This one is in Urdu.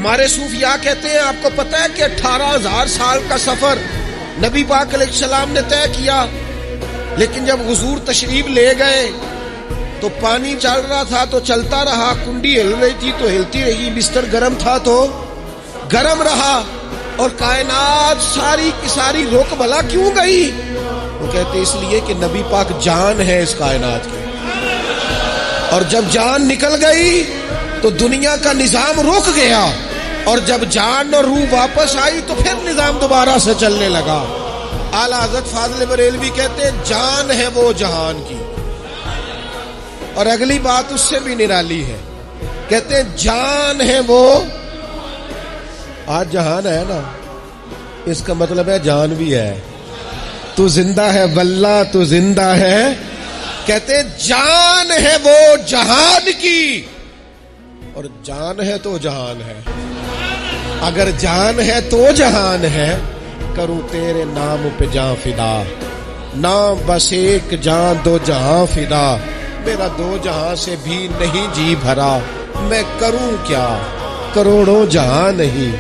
ہمارے صوفیاء کہتے ہیں آپ کو پتہ ہے کہ 18,000 سال کا سفر نبی پاک علیہ السلام نے طے کیا، لیکن جب حضور تشریف لے گئے تو پانی چل رہا تھا تو چلتا رہا، کنڈی ہل رہی تھی تو ہلتی رہی، بستر گرم تھا تو گرم رہا، اور کائنات ساری کی ساری رک بھلا کیوں گئی؟ وہ کہتے اس لیے کہ نبی پاک جان ہے اس کائنات کی، اور جب جان نکل گئی تو دنیا کا نظام رک گیا، اور جب جان اور روح واپس آئی تو پھر نظام دوبارہ سے چلنے لگا۔ اعلیٰ حضرت فاضل بریلوی کہتے ہیں جان ہے وہ جہان کی، اور اگلی بات اس سے بھی نرالی ہے، کہتے ہیں جان ہے وہ، آج جہان ہے نا، اس کا مطلب ہے جان بھی ہے، تو زندہ ہے واللہ تو زندہ ہے، کہتے ہیں جان ہے وہ جہان کی، اور جان ہے تو جہان ہے، اگر جان ہے تو جہان ہے، کروں تیرے نام پہ جان فدا، نام بس ایک جان دو جہاں فدا، میرا دو جہاں سے بھی نہیں جی بھرا، میں کروں کیا کروڑوں جہاں نہیں۔